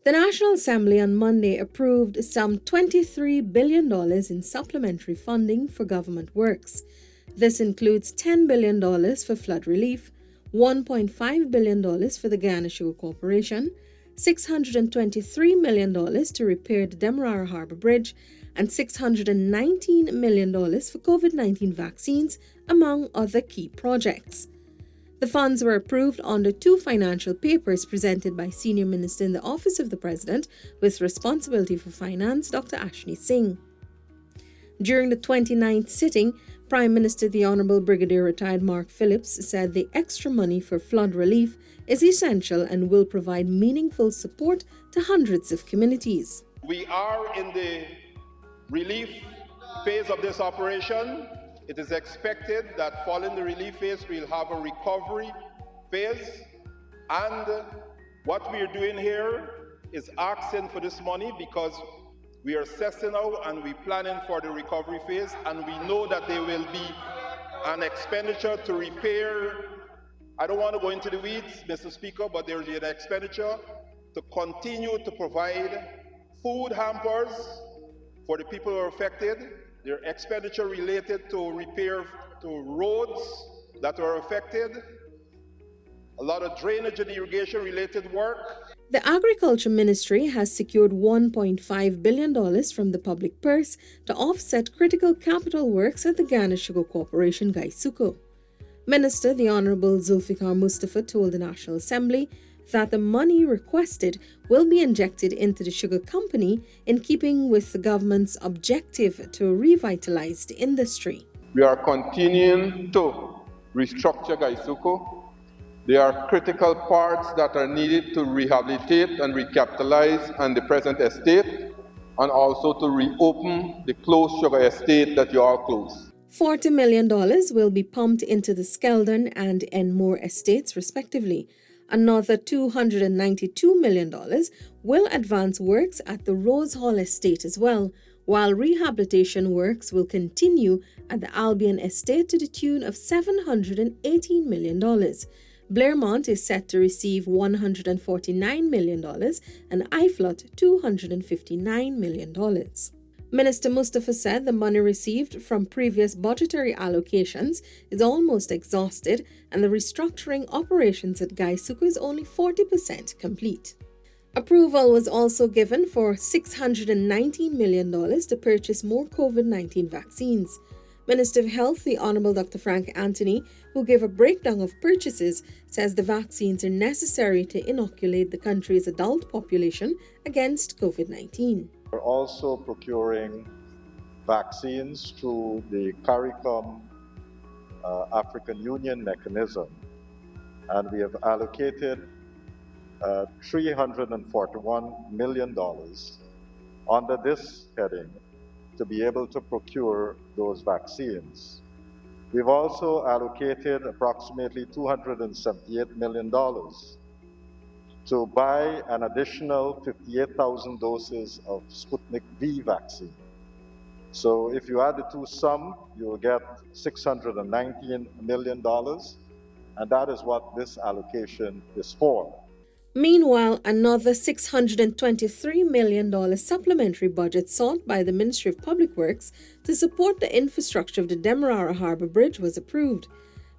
The National Assembly on Monday approved some $23 billion in supplementary funding for government works. This includes $10 billion for flood relief, $1.5 billion for the GuySuCo Corporation, $623 million to repair the Demerara Harbour Bridge, and $619 million for COVID-19 vaccines, among other key projects. The funds were approved under two financial papers presented by Senior Minister in the Office of the President with responsibility for finance, Dr. Ashni Singh. During the 29th sitting, Prime Minister the Honourable Brigadier Retired Mark Phillips said the extra money for flood relief is essential and will provide meaningful support to hundreds of communities. We are in the relief phase of this operation. It is expected that following the relief phase, we'll have a recovery phase. And what we're doing here is asking for this money because we are assessing out and we're planning for the recovery phase. And we know that there will be an expenditure to repair. I don't want to go into the weeds, Mr. Speaker, but there will be an expenditure to continue to provide food hampers for the people who are affected. There are expenditure related to repair to roads that are affected, a lot of drainage and irrigation related work. The Agriculture Ministry has secured $1.5 billion from the public purse to offset critical capital works at the GuySuCo Corporation, GuySuCo. Minister the Honourable Zulfikar Mustafa told the National Assembly that the money requested will be injected into the sugar company in keeping with the government's objective to revitalize the industry. We are continuing to restructure GuySuCo. There are critical parts that are needed to rehabilitate and recapitalize on the present estate and also to reopen the closed sugar estate that you all closed. $40 million will be pumped into the Skeldon and Enmore estates respectively. Another $292 million will advance works at the Rose Hall estate as well, while rehabilitation works will continue at the Albion estate to the tune of $718 million. Blairmont is set to receive $149 million and Iflot $259 million. Minister Mustafa said the money received from previous budgetary allocations is almost exhausted and the restructuring operations at GuySuCo is only 40% complete. Approval was also given for $619 million to purchase more COVID-19 vaccines. Minister of Health, the Honourable Dr. Frank Anthony, who gave a breakdown of purchases, says the vaccines are necessary to inoculate the country's adult population against COVID-19. We're also procuring vaccines through the CARICOM African Union mechanism, and we have allocated $341 million under this heading to be able to procure those vaccines. We've also allocated approximately $278 million to buy an additional 58,000 doses of Sputnik V vaccine. So if you add the two sum, you will get $619 million, and that is what this allocation is for. Meanwhile, another $623 million supplementary budget sought by the Ministry of Public Works to support the infrastructure of the Demerara Harbour Bridge was approved.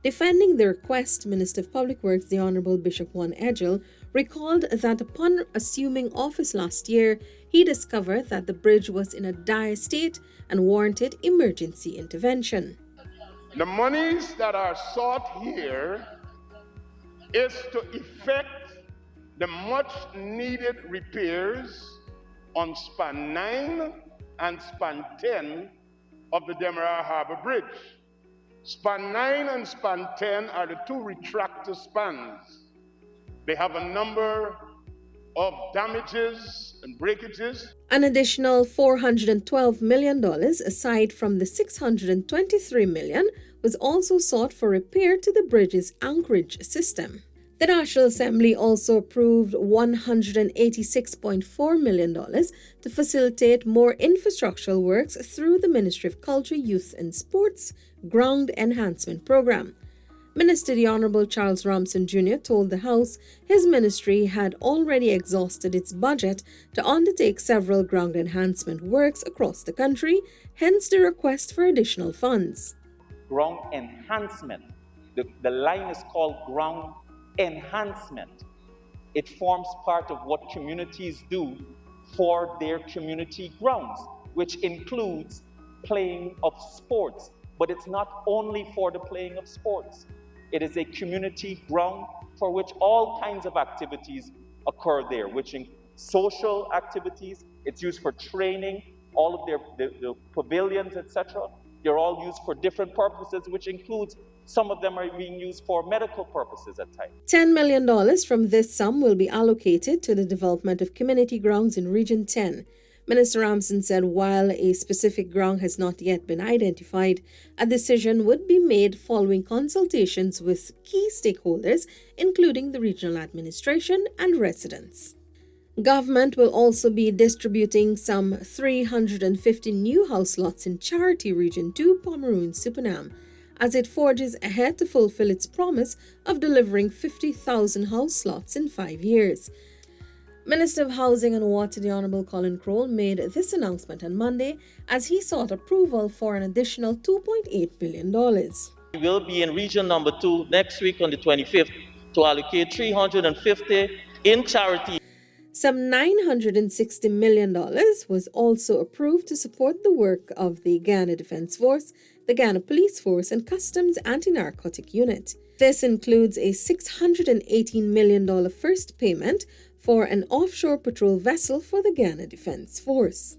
Defending the request, Minister of Public Works, the Honourable Bishop Juan Edgell, recalled that upon assuming office last year, he discovered that the bridge was in a dire state and warranted emergency intervention. The monies that are sought here is to effect the much needed repairs on span 9 and span 10 of the Demerara Harbour Bridge. Span 9 and span 10 are the two retractor spans. They have a number of damages and breakages. An additional $412 million, aside from the $623 million, was also sought for repair to the bridge's anchorage system. The National Assembly also approved $186.4 million to facilitate more infrastructural works through the Ministry of Culture, Youth and Sports Ground Enhancement Program. Minister the Honourable Charles Ramson Jr. told the House his ministry had already exhausted its budget to undertake several ground enhancement works across the country, hence the request for additional funds. Ground enhancement. The line is called ground enhancement. It forms part of what communities do for their community grounds, which includes playing of sports. But it's not only for the playing of sports. It is a community ground for which all kinds of activities occur there, which in social activities, it's used for training, all of the pavilions, etc. They're all used for different purposes, which includes some of them are being used for medical purposes at times. $10 million from this sum will be allocated to the development of community grounds in Region 10. Minister Ramson said while a specific ground has not yet been identified, a decision would be made following consultations with key stakeholders, including the regional administration and residents. Government will also be distributing some 350 new house lots in Charity Region 2, Pomeroon, Supanam, as it forges ahead to fulfill its promise of delivering 50,000 house lots in 5 years. Minister of Housing and Water, the Honourable Colin Crowell, made this announcement on Monday as he sought approval for an additional $2.8 billion. We will be in Region Number 2 next week on the 25th to allocate 350 in charity. Some $960 million was also approved to support the work of the Ghana Defence Force, the Ghana Police Force, and Customs Anti-Narcotic Unit. This includes a $618 million first payment for an offshore patrol vessel for the Ghana Defence Force.